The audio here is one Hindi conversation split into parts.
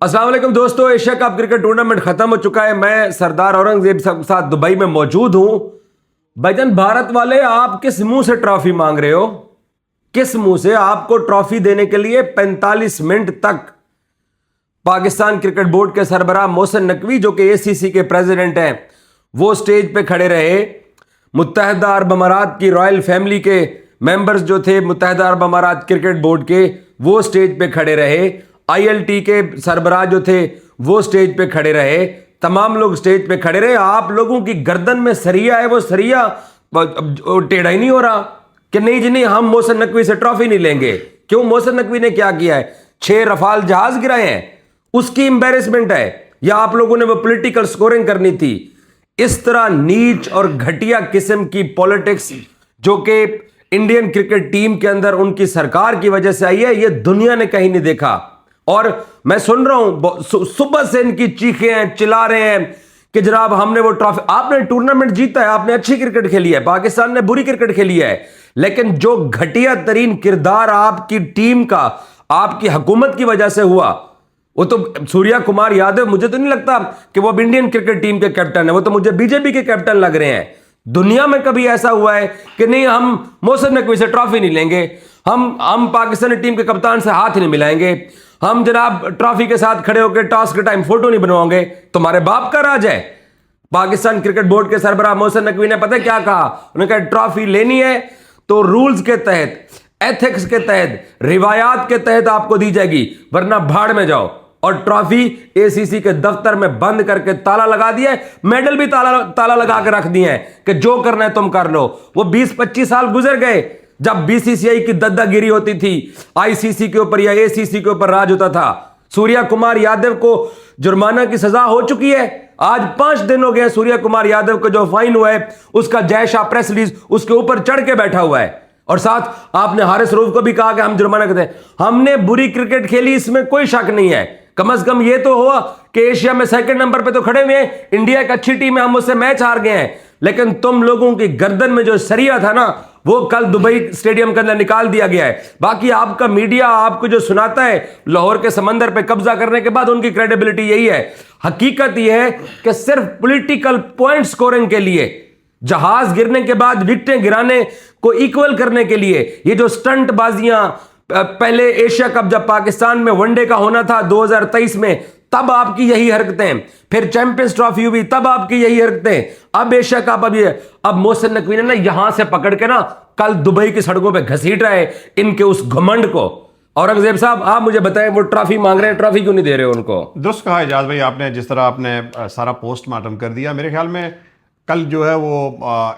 अस्सलाम वालेकुम दोस्तों, एशिया कप क्रिकेट टूर्नामेंट खत्म हो चुका है। मैं सरदार औरंगजेब के साथ दुबई में मौजूद हूं। भाईजान, भारत वाले आप किस मुंह से ट्रॉफी मांग रहे हो? किस मुंह से? आपको ट्रॉफी देने के लिए 45 मिनट तक पाकिस्तान क्रिकेट बोर्ड के सरबराह मोहसिन नकवी, जो कि एसीसी के प्रेसिडेंट हैं, वो स्टेज पे खड़े रहे। मुत्तहदा अरब अमारात की रॉयल फैमिली के मेंबर्स जो थे मुत्तहदा अरब अमारात क्रिकेट बोर्ड के, वो स्टेज पे खड़े रहे। आईएलटी के सरबराह जो थे वो स्टेज पे खड़े रहे। तमाम लोग स्टेज पे खड़े रहे। आप लोगों की गर्दन में सरिया है, वो सरिया टेढ़ा ही नहीं हो रहा कि नहीं जी नहीं, हम मोहसिन नकवी से ट्रॉफी नहीं लेंगे। क्यों? मोहसिन नकवी ने क्या किया है? 6 रफाल जहाज गिराए हैं, उसकी एम्बेरसमेंट है, या आप लोगों ने वो पॉलिटिकल स्कोरिंग करनी थी? इस तरह नीच और घटिया किस्म की पॉलिटिक्स जो कि इंडियन क्रिकेट टीम के अंदर उनकी सरकार की वजह से आई है, ये दुनिया ने कहीं नहीं देखा। और मैं सुन रहा हूं सुबह से इनकी चीखें हैं, चिल्ला रहे हैं कि जनाब हमने वो ट्रॉफी, आपने टूर्नामेंट जीता है, आपने अच्छी क्रिकेट खेली है, पाकिस्तान ने बुरी क्रिकेट खेली है, लेकिन जो घटिया तरीन किरदार आपकी टीम का आपकी हुकूमत की वजह से हुआ, वो तो सूर्या कुमार यादव, मुझे तो नहीं लगता कि वो अब इंडियन क्रिकेट टीम के कैप्टन है, वो तो मुझे बीजेपी के कैप्टन लग रहे हैं। दुनिया में कभी ऐसा हुआ है कि नहीं हम मोहसिन नकवी से ट्रॉफी नहीं लेंगे, हम पाकिस्तानी टीम के कप्तान से हाथ नहीं मिलाएंगे, हम जनाब ट्रॉफी के साथ खड़े होकर टॉस के टाइम फोटो नहीं बनवाओगे? तुम्हारे बाप का राज है। पाकिस्तान क्रिकेट बोर्ड के सरबराह मोहसिन नकवी ने पता क्या कहा? उन्होंने कहा ट्रॉफी लेनी है तो रूल्स के तहत, एथिक्स के तहत, रिवायात के तहत आपको दी जाएगी, वरना भाड़ में जाओ। और ट्रॉफी एसीसी के दफ्तर में बंद करके ताला लगा दिया है, मेडल भी ताला लगा के रख दिए हैं कि जो करना है तुम कर लो। वो 20-25 साल गुजर गए जब बीसीसीआई की दद्दागिरी होती थी, आईसीसी के ऊपर या एसीसी के ऊपर राज होता था। सूर्या कुमार यादव को जुर्माना की सजा हो चुकी है। आज 5 दिन हो गए सूर्या कुमार यादव को जो फाइन हुआ है, उसका जय शाह प्रेस रिलीज उसके ऊपर चढ़ के बैठा हुआ है। और साथ आपने हारिस रऊफ को भी कहा कि हम जुर्माना करते हैं। हमने बुरी क्रिकेट खेली, इसमें कोई शक नहीं है। कम से कम ये तो हुआ कि एशिया में 2nd नंबर पे तो खड़े हुए हैं, इंडिया एक अच्छी टीम है, हम उससे मैच हार गए हैं, लेकिन तुम लोगों की गर्दन में जो सरिया था ना, वो कल दुबई स्टेडियम के अंदर निकाल दिया गया है। बाकी आपका मीडिया आपको जो सुनाता है लाहौर के समंदर पे कब्जा करने के बाद उनकी क्रेडिबिलिटी यही है। हकीकत यह है कि सिर्फ पॉलिटिकल पॉइंट स्कोरिंग के लिए, जहाज गिरने के बाद विकेटें गिराने को इक्वल करने के लिए, ये जो स्टंट बाजियां, पहले एशिया कप जब पाकिस्तान में वनडे का होना था 2023 में, तब आपकी यही हरकतें, फिर चैंपियंस ट्रॉफी हुई तब आपकी यही हरकतें, अब एशिया कप, अब मोहसिन नकवी ने ना यहां से पकड़ के ना कल दुबई की सड़कों पे घसीट रहा है इनके उस घमंड को। औरंगजेब साहब, आप मुझे बताएं, वो ट्रॉफी मांग रहे हैं, ट्रॉफी क्यों नहीं दे रहे हो उनको? दुरुस्त कहा एजाज भाई आपने, जिस तरह आपने सारा पोस्टमार्टम कर दिया। मेरे ख्याल में कल जो है वो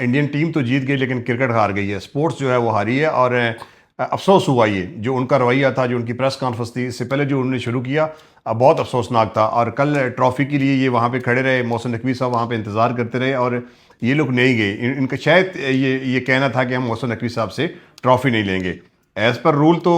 इंडियन टीम तो जीत गई लेकिन क्रिकेट हार गई है, स्पोर्ट्स जो है वो हारी है। और अफसोस हुआ ये जो उनका रवैया था, जो उनकी प्रेस कॉन्फ्रेंस थी, इससे पहले जो उन्होंने शुरू किया, बहुत अफसोसनाक था। और कल ट्रॉफी के लिए ये वहाँ पे खड़े रहे, मोहसिन नकवी साहब वहाँ पे इंतज़ार करते रहे और ये लोग नहीं गए। इनका शायद ये कहना था कि हम मोहसिन नकवी साहब से ट्रॉफ़ी नहीं लेंगे। एज़ पर रूल तो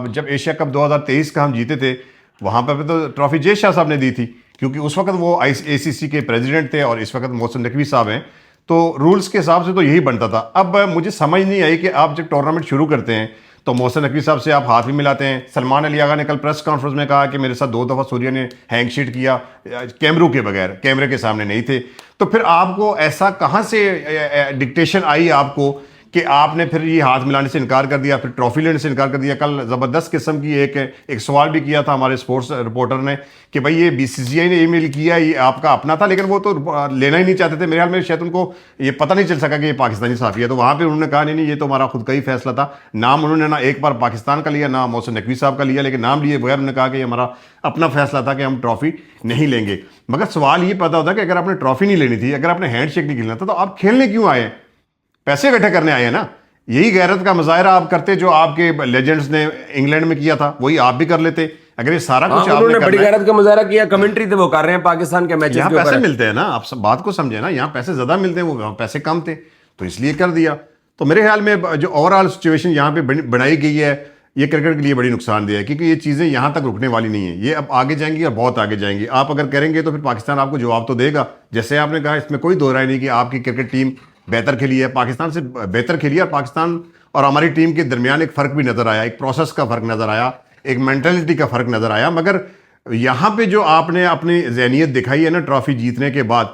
जब एशिया कप 2023 का हम जीते थे, वहाँ पर तो ट्रॉफ़ी जय शाह साहब ने दी थी, क्योंकि उस वक्त वो ACC के प्रेसिडेंट थे और इस वक्त मोहसिन नकवी साहब हैं, तो रूल्स के हिसाब से तो यही बनता था। अब मुझे समझ नहीं आई कि आप जब टूर्नामेंट शुरू करते हैं तो मोहसिन नकवी साहब से आप हाथ भी मिलाते हैं। सलमान अली आगा ने कल प्रेस कॉन्फ्रेंस में कहा कि मेरे साथ 2 दफ़ा सूर्या ने हैंडशेक किया, कैमरों के बगैर, कैमरे के सामने नहीं थे। तो फिर आपको ऐसा कहाँ से डिक्टेशन आई आपको कि आपने फिर ये हाथ मिलाने से इनकार कर दिया, फिर ट्रॉफी लेने से इनकार कर दिया? कल ज़बरदस्त किस्म की एक सवाल भी किया था हमारे स्पोर्ट्स रिपोर्टर ने कि भाई ये BCCI ने ईमेल किया, ये आपका अपना था, लेकिन वो तो लेना ही नहीं चाहते थे। मेरे ख्याल में शायद उनको ये पता नहीं चल सका कि ये पाकिस्तानी साफ़ी है, तो वहाँ पर उन्होंने कहा नहीं ये तो हमारा खुद का ही फैसला था। नाम उन्होंने ना एक बार पाकिस्तान का लिया, ना मोहसिन नकवी साहब का लिया, लेकिन नाम लिए बगैर उन्होंने कहा कि हमारा अपना फैसला था कि हम ट्रॉफी नहीं लेंगे। मगर सवाल ये पैदा होता कि अगर आपने ट्रॉफी नहीं लेनी थी, अगर आपने हैंडशेक नहीं खेलना था, तो आप खेलने क्यों आए? पैसे इकट्ठे करने आए हैं ना। यही गैरत का मुजाहरा आप करते जो आपके लेजेंड्स ने इंग्लैंड में किया था, वही आप भी कर लेते। अगर ये सारा कुछ आपने बड़ी गैरत का मुजाहरा किया, कमेंट्री तो वो कर रहे हैं पाकिस्तान के मैचेस के ऊपर। पैसे मिलते हैं ना, आप सब बात को समझे ना, यहाँ पैसे ज्यादा मिलते हैं, वो पैसे कम थे तो इसलिए कर दिया। तो मेरे ख्याल में जो ओवरऑल सिचुएशन यहाँ पे बनाई गई है, ये क्रिकेट के लिए बड़ी नुकसानदेह है, क्योंकि ये चीज़ें यहाँ तक रुकने वाली नहीं है, ये अब आगे जाएंगी और बहुत आगे जाएंगी। आप अगर करेंगे तो फिर पाकिस्तान आपको जवाब तो देगा। जैसे आपने कहा, इसमें कोई दो राय नहीं कि आपकी क्रिकेट टीम बेहतर खेली है, पाकिस्तान से बेहतर खेली है, और पाकिस्तान और हमारी टीम के दरमियान एक फ़र्क भी नज़र आया, एक प्रोसेस का फ़र्क नज़र आया, एक मेंटालिटी का फ़र्क नज़र आया। मगर यहाँ पे जो आपने अपनी जहनियत दिखाई है ना ट्रॉफी जीतने के बाद,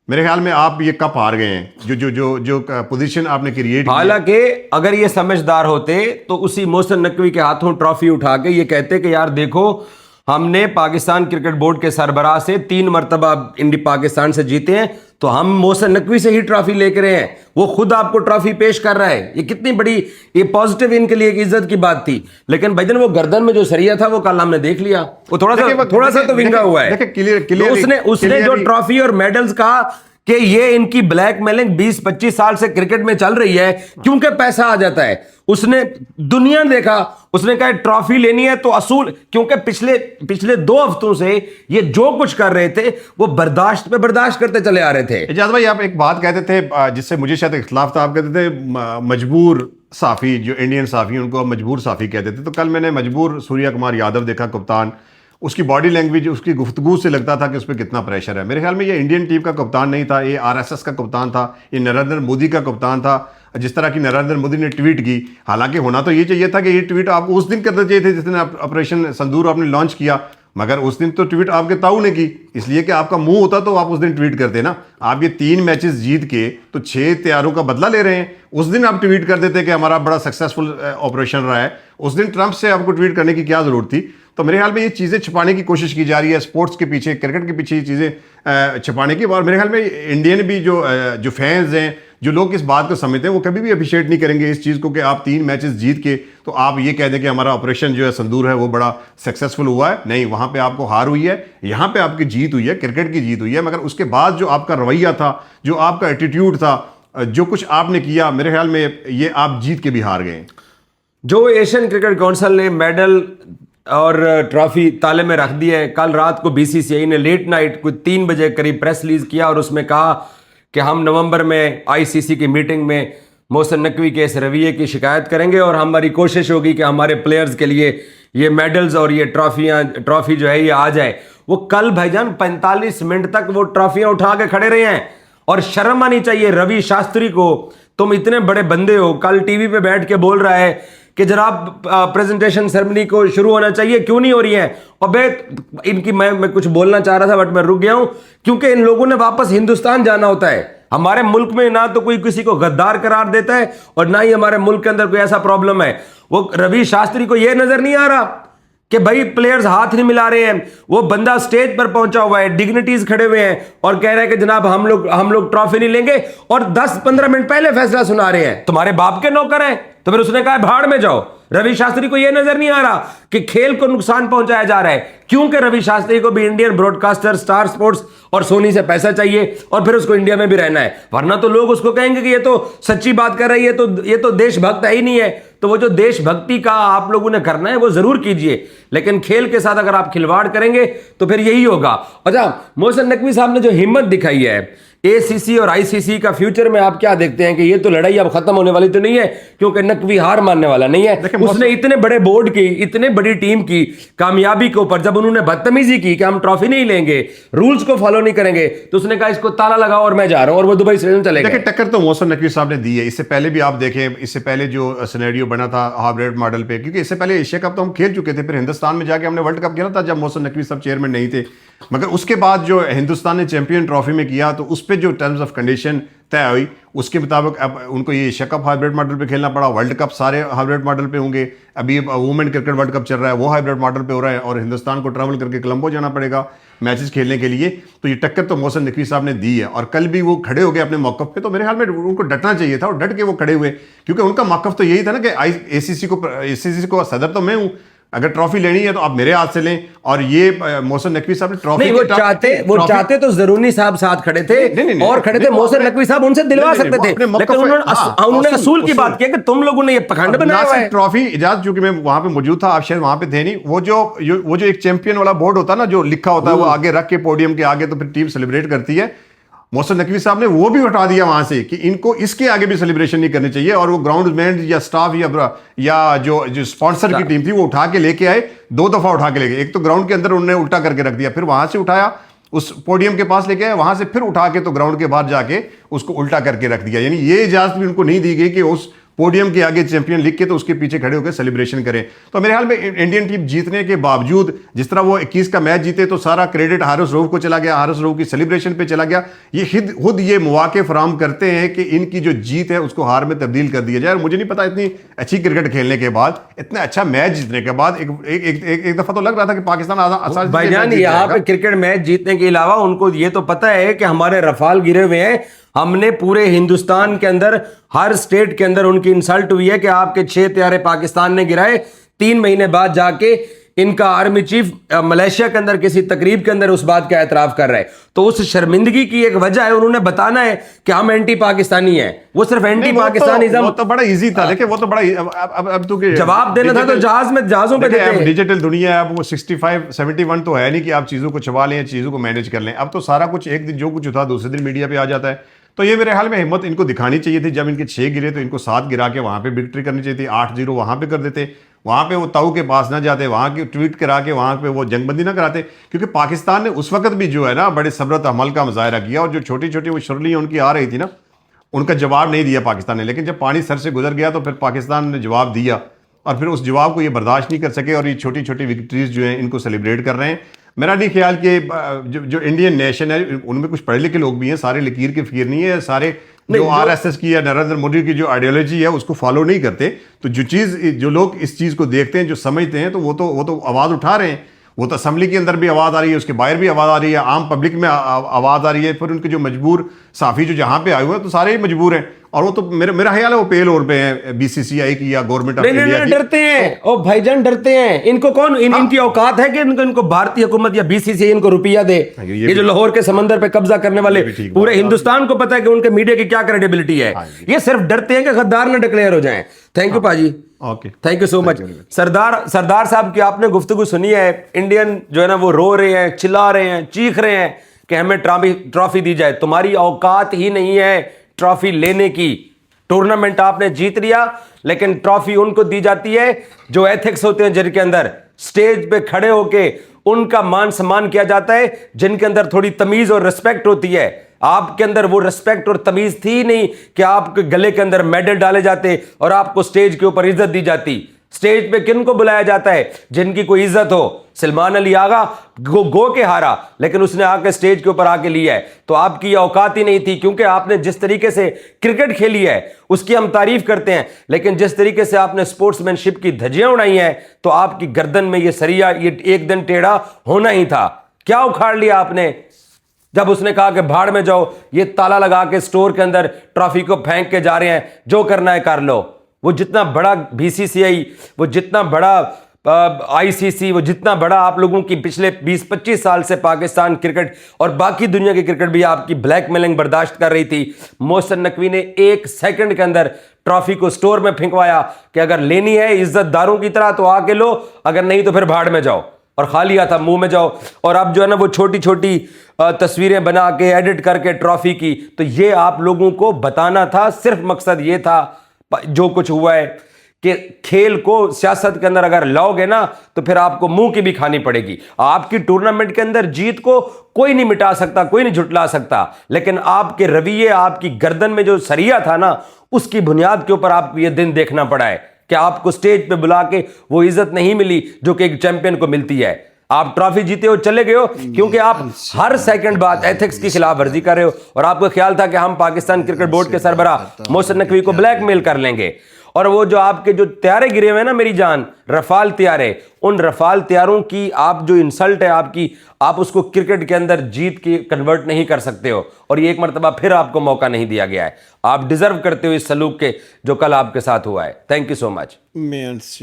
मेरे ख्याल में आप ये कप हार गए हैं। जो जो जो जो पोजीशन आपने क्रिएट की। हालांकि अगर ये समझदार होते तो उसी मोहसिन नकवी के हाथों ट्रॉफी उठा के ये कहते कि यार देखो, हमने पाकिस्तान क्रिकेट बोर्ड के सरबराह से 3 मरतबा इंडी पाकिस्तान से जीते हैं, तो हम मोहसिन नकवी से ही ट्रॉफी लेकर रहे हैं। वो खुद आपको ट्रॉफी पेश कर रहा है। ये कितनी बड़ी, ये पॉजिटिव इनके लिए एक इज्जत की बात थी। लेकिन भाईजान वो गर्दन में जो सरिया था वो कल हमने देख लिया, वो थोड़ा सा तो विंगा हुआ है। क्लियर उसने जो ट्रॉफी और मेडल्स कहा कि ये इनकी ब्लैकमेलिंग 20-25 साल से क्रिकेट में चल रही है, क्योंकि पैसा आ जाता है। उसने दुनिया देखा, उसने कहा ट्रॉफी लेनी है तो असूल, क्योंकि पिछले 2 हफ्तों से ये जो कुछ कर रहे थे वो बर्दाश्त पे बर्दाश्त करते चले आ रहे थे। इजाज भाई, आप एक बात कहते थे जिससे मुझे शायद इख्तलाफ था, आप कहते थे मजबूर साफी, जो इंडियन साफी उनको मजबूर साफी कहते थे। तो कल मैंने मजबूर सूर्या कुमार यादव देखा, कप्तान, उसकी बॉडी लैंग्वेज, उसकी गुफ्तगू से लगता था कि उस पर कितना प्रेशर है। मेरे ख्याल में ये इंडियन टीम का कप्तान नहीं था, ये आरएसएस का कप्तान था, ये नरेंद्र मोदी का कप्तान था। जिस तरह की नरेंद्र मोदी ने ट्वीट की, हालांकि होना तो ये चाहिए था कि ये ट्वीट आप उस दिन करना चाहिए थे जिस दिन ऑपरेशन सिंदूर आपने लॉन्च किया, मगर उस दिन तो ट्वीट आपके ताऊ ने की, इसलिए कि आपका मुंह होता तो आप उस दिन ट्वीट करते ना। आप ये 3 मैचेस जीत के तो 6 तैयारों का बदला ले रहे हैं। उस दिन आप ट्वीट कर देते कि हमारा बड़ा सक्सेसफुल ऑपरेशन रहा है। उस दिन ट्रंप से आपको ट्वीट करने की क्या जरूरत थी? तो मेरे ख्याल में ये चीज़ें छुपाने की कोशिश की जा रही है, स्पोर्ट्स के पीछे, क्रिकेट के पीछे ये चीज़ें छुपाने की। और मेरे ख्याल में इंडियन भी जो फैंस हैं, जो लोग इस बात को समझते हैं, वो कभी भी अप्रिशिएट नहीं करेंगे इस चीज़ को कि आप 3 मैचेस जीत के तो आप ये कह दें कि हमारा ऑपरेशन जो है सिंदूर है वो बड़ा सक्सेसफुल हुआ है। नहीं, वहाँ पे आपको हार हुई है, यहाँ पे आपकी जीत हुई है, क्रिकेट की जीत हुई है। मगर उसके बाद जो आपका रवैया था, जो आपका एटीट्यूड था, जो कुछ आपने किया, मेरे ख्याल में ये आप जीत के भी हार गए। जो एशियन क्रिकेट काउंसिल ने मेडल और ट्रॉफी ताले में रख दी है, कल रात को बीसीसीआई ने लेट नाइट कुछ 3 बजे करीब प्रेस रिलीज किया और उसमें कहा कि हम नवंबर में आईसीसी की मीटिंग में मोहसिन नकवी के इस रवैये की शिकायत करेंगे और हमारी कोशिश होगी कि हमारे प्लेयर्स के लिए ये मेडल्स और ये ट्रॉफी जो है ये आ जाए। वो कल भाईजान 45 मिनट तक वो ट्रॉफियां उठा के खड़े रहे हैं। और शर्म आनी चाहिए रवि शास्त्री को, तुम इतने बड़े बंदे हो, कल टीवी पे बैठ के बोल रहा है कि जनाब प्रेजेंटेशन सेरेमनी को शुरू होना चाहिए, क्यों नहीं हो रही है? अबे इनकी मैं कुछ बोलना चाह रहा था बट मैं रुक गया हूं, क्योंकि इन लोगों ने वापस हिंदुस्तान जाना होता है। हमारे मुल्क में ना तो कोई किसी को गद्दार करार देता है और ना ही हमारे मुल्क के अंदर कोई ऐसा प्रॉब्लम है। वो रवि शास्त्री को यह नजर नहीं आ रहा कि भाई प्लेयर्स हाथ नहीं मिला रहे हैं, वो बंदा स्टेज पर पहुंचा हुआ है, डिग्निटीज खड़े हुए हैं और कह रहे हैं कि जनाब हम लोग ट्रॉफी नहीं लेंगे, और 10-15 मिनट पहले फैसला सुना रहे हैं। तुम्हारे बाप के नौकर हैं। तो फिर उसने कहा भाड़ में जाओ। रवि शास्त्री को यह नजर नहीं आ रहा कि खेल को नुकसान पहुंचाया जा रहा है, क्योंकि रवि शास्त्री को भी इंडियन ब्रॉडकास्टर, स्टार स्पोर्ट्स और सोनी से पैसा चाहिए और फिर उसको इंडिया में भी रहना है, वरना तो लोग उसको कहेंगे कि ये तो सच्ची बात कर रही है, ये तो देशभक्त है ही नहीं है। तो वो जो देशभक्ति का आप लोगों ने करना है वो जरूर कीजिए, लेकिन खेल के साथ अगर आप खिलवाड़ करेंगे तो फिर यही होगा। अच्छा, मोहसिन नकवी साहब ने जो हिम्मत दिखाई है, एसीसी और आईसीसी का फ्यूचर में आप क्या देखते हैं कि ये तो लड़ाई अब खत्म होने वाली तो नहीं है, क्योंकि नकवी हार मानने वाला नहीं है। उसने इतने बड़े बोर्ड की, इतने बड़ी टीम की कामयाबी के ऊपर जब उन्होंने बदतमीजी की कि हम ट्रॉफी नहीं लेंगे, रूल्स को फॉलो नहीं करेंगे, तो उसने कहा इसको ताला लगाओ और मैं जा रहा हूं, और वो दुबई से चले गए। देखिए, टक्कर तो मोहसिन नकवी साहब ने दी है। इससे पहले भी आप देखें, इससे पहले जो सिनेरियो बना था हाइब्रिड मॉडल पे, क्योंकि इससे पहले एशिया कप तो हम खेल चुके थे, फिर हिंदुस्तान में जाके हमने वर्ल्ड कप खेला था जब मोहसिन नकवी साहब चेयरमैन नहीं थे। मगर उसके बाद जो हिंदुस्तान ने चैंपियन ट्रॉफी में किया, तो उस पर जो टर्म्स ऑफ कंडीशन तय हुई, उसके मुताबिक अब उनको ये एशिया कप हाइब्रिड मॉडल पे खेलना पड़ा। वर्ल्ड कप सारे हाइब्रिड मॉडल पे होंगे। अभी वुमेन क्रिकेट वर्ल्ड कप चल रहा है, वो हाइब्रिड मॉडल पे हो रहा है, और हिंदुस्तान को ट्रैवल करके कोलंबो जाना पड़ेगा मैचेस खेलने के लिए। तो ये टक्कर तो मोहसिन नकवी साहब ने दी है, और कल भी वो खड़े हो गए अपने मौकफ पे। तो मेरे ख्याल में उनको डटना चाहिए था, और डट के वो खड़े हुए, क्योंकि उनका मौकफ तो यही था ना कि एसीसी को सदर तो मैं हूँ, अगर ट्रॉफी लेनी है तो आप मेरे हाथ से लें। और ये मोहसिन नकवी साहब ने ट्रॉफी नहीं, वो चाहते तो जरूरी साहब साथ खड़े थे और खड़े थे मोहसिन नकवी साहब, उनसे दिलवा सकते थे, लेकिन उन्होंने असूल की बात किया कि तुम लोगों ने ये पखंड बनाया हुआ है। ट्रॉफी इजाज, चूंकि मैं वहां पे मौजूद था, आप शायद वहां पे थे नहीं, वो जो एक चैंपियन वाला बोर्ड होता है ना, जो लिखा होता है वो आगे रख के पोडियम के आगे, तो फिर टीम सेलिब्रेट करती है। मोहसिन नकवी साहब ने वो भी हटा दिया वहां से कि इनको इसके आगे भी सेलिब्रेशन नहीं करनी चाहिए, और वो ग्राउंड या स्टाफ या जो स्पॉन्सर की टीम थी वो उठा के लेके आए, 2 दफा उठा के लेके। एक तो ग्राउंड के अंदर उन्होंने उल्टा करके रख दिया, फिर वहां से उठाया उस पोडियम के पास लेके आए, वहां से फिर उठा के तो ग्राउंड के बाहर जाके उसको उल्टा करके रख दिया। यानी ये इजाजत भी उनको नहीं दी गई कि उस पोडियम के आगे चैंपियन लिख के तो उसके पीछे खड़े होकर सेलिब्रेशन करें। तो मेरे ख्याल में इंडियन टीम जीतने के बावजूद, जिस तरह वो 21 का मैच जीते तो सारा क्रेडिट हारिस रऊफ को चला गया, हारिस रऊफ की सेलिब्रेशन पे चला गया। ये खुद ये मौके फराहम करते हैं कि इनकी जो जीत है उसको हार में तब्दील कर दिया जाए। और मुझे नहीं पता इतनी अच्छी क्रिकेट खेलने के बाद, इतना अच्छा मैच जीतने के बाद एक दफा तो लग रहा था कि पाकिस्तान भाईजान यहाँ पे क्रिकेट मैच जीतने के अलावा उनको ये तो पता है कि हमारे रफाल गिरे हुए हैं। हमने पूरे हिंदुस्तान के अंदर हर स्टेट के अंदर उनकी इंसल्ट हुई है कि आपके 6 त्यारे पाकिस्तान ने गिराए। 3 महीने बाद जाके इनका आर्मी चीफ मलेशिया के अंदर किसी तकरीब के अंदर उस बात का एतराफ कर रहे हैं। तो उस शर्मिंदगी की एक वजह है, उन्होंने बताना है कि हम एंटी पाकिस्तानी हैं। वो सिर्फ एंटी पाकिस्तानिज्म, वो तो बड़ा इजी था। देखिए वो तो बड़ा अब तो जवाब देना था तो जहाजों पे देते हैं। डिजिटल दुनिया है, अब वो 65 71 तो है नहीं कि आप चीजों को छुपा लें, चीजों को मैनेज कर लें। अब तो सारा कुछ एक दिन जो कुछ था दूसरे दिन मीडिया पे आ जाता है। तो ये मेरे ख्याल में हिम्मत इनको दिखानी चाहिए थी। जब इनके 6 गिरे तो इनको 7 गिरा के वहां पे विक्ट्री करनी चाहिए थी। 8-0 वहां पे कर देते, वहां पे वो ताऊ के पास ना जाते, वहां की ट्वीट करा के वहां पे वो जंगबंदी ना कराते। क्योंकि पाकिस्तान ने उस वक्त भी जो है ना बड़े सब्रत अमल का मुजाहरा किया, और जो छोटी छोटी वो शुरलियाँ उनकी आ रही थी ना, उनका जवाब नहीं दिया पाकिस्तान ने। लेकिन जब पानी सर से गुजर गया तो फिर पाकिस्तान ने जवाब दिया, और फिर उस जवाब को ये बर्दाश्त नहीं कर सके, और ये छोटी छोटी विक्ट्रीज जो हैं इनको सेलिब्रेट कर रहे हैं। मेरा नहीं ख्याल कि जो इंडियन नेशन है उनमें कुछ पढ़े लिखे लोग भी हैं, सारे लकीर के फकीर नहीं है, सारे जो आरएसएस की या नरेंद्र मोदी की जो आइडियोलॉजी है उसको फॉलो नहीं करते। तो जो लोग इस चीज़ को देखते हैं, जो समझते हैं, तो वो तो आवाज़ उठा रहे हैं। वो तो असम्बली के अंदर भी आवाज़ आ रही है, उसके बाहर भी आवाज़ आ रही है, आम पब्लिक में आवाज़ आ रही है। फिर उनके जो मजबूर साफ़ी जो जहाँ पे आए हुए हैं तो सारे ही मजबूर हैं। और वो तो मेरा ख्याल है वो पेल ओर पे है बीसीसीआई की या गवर्नमेंट ऑफ इंडिया की। डरते हैं ओ भाईजान, डरते हैं। इनको कौन इनकी औकात है कि इनको भारतीय हुकूमत या बीसीसीआई इनको रुपया दे? ये जो लाहौर के समंदर पे कब्जा करने वाले, पूरे हिंदुस्तान को पता है कि उनके मीडिया की क्या क्रेडिबिलिटी है। ये सिर्फ डरते हैं कि गद्दार न डिक्लेयर हो जाएं। थैंक यू पाजी, okay, thank you so much. सरदार साहब की आपने गुफ्तगू सुनी है। इंडियन जो है ना वो रो रहे हैं, चिल्ला रहे हैं, चीख रहे हैं कि हमें ट्रॉफी दी जाए। तुम्हारी औकात ही नहीं है ट्रॉफी लेने की। टूर्नामेंट आपने जीत लिया, लेकिन ट्रॉफी उनको दी जाती है जो एथिक्स होते हैं, जिनके अंदर स्टेज पे खड़े होके उनका मान सम्मान किया जाता है, जिनके अंदर थोड़ी तमीज और रिस्पेक्ट होती है। आपके अंदर वो रिस्पेक्ट और तमीज थी ही नहीं कि आपके गले के अंदर मेडल डाले जाते और आपको स्टेज के ऊपर इज्जत दी जाती। स्टेज पे किन को बुलाया जाता है? जिनकी कोई इज्जत हो। सलमान अली आगा गो के हारा, लेकिन उसने आके स्टेज के ऊपर आके लिया है। तो आपकी औकात ही नहीं थी, क्योंकि आपने जिस तरीके से क्रिकेट खेली है उसकी हम तारीफ करते हैं, लेकिन जिस तरीके से आपने स्पोर्ट्समैनशिप की धज्जियां उड़ाई हैं तो आपकी गर्दन में ये सरिया ये एक दिन टेढ़ा होना ही था। क्या उखाड़ लिया आपने जब उसने कहा कि भाड़ में जाओ, ये ताला लगा के स्टोर के अंदर ट्रॉफी को फेंक के जा रहे हैं, जो करना है कर लो। वो जितना बड़ा बीसीसीआई, वो जितना बड़ा आईसीसी, वो जितना बड़ा आप लोगों की पिछले 20-25 साल से पाकिस्तान क्रिकेट और बाकी दुनिया की क्रिकेट भी आपकी ब्लैकमेलिंग बर्दाश्त कर रही थी। मोहसिन नकवी ने 1 सेकंड के अंदर ट्रॉफी को स्टोर में फेंकवाया कि अगर लेनी है इज्जतदारों की तरह तो आके लो, अगर नहीं तो फिर भाड़ में जाओ, और खाली हाथ मुंह में जाओ। और अब जो है ना वो छोटी छोटी तस्वीरें बना के एडिट करके ट्रॉफी की, तो ये आप लोगों को बताना था। सिर्फ मकसद ये था, जो कुछ हुआ है कि खेल को सियासत के अंदर अगर लाओगे ना तो फिर आपको मुंह की भी खानी पड़ेगी। आपकी टूर्नामेंट के अंदर जीत को कोई नहीं मिटा सकता, कोई नहीं झुटला सकता, लेकिन आपके रवैये, आपकी गर्दन में जो सरिया था ना, उसकी बुनियाद के ऊपर आपको ये दिन देखना पड़ा है कि आपको स्टेज पे बुला के वो इज्जत नहीं मिली जो कि एक चैंपियन को मिलती है। आप ट्रॉफी जीते हो, चले गए हो, क्योंकि आप हर सेकंड बाद एथिक्स की खिलाफ वर्जी कर रहे हो। और आपको ख्याल था कि हम पाकिस्तान क्रिकेट बोर्ड के सरबराह मोहसिन नकवी को ब्लैकमेल कर लेंगे। और वो जो आपके जो त्यारे गिरे हुए हैं ना मेरी जान, रफाल त्यारे, उन रफाल त्यारों की आप जो इंसल्ट है आपकी, आप उसको क्रिकेट के अंदर जीत के कन्वर्ट नहीं कर सकते हो। और ये एक मरतबा फिर आपको मौका नहीं दिया गया है। आप डिजर्व करते हो इस सलूक के जो कल आपके साथ हुआ है। Thank you so much.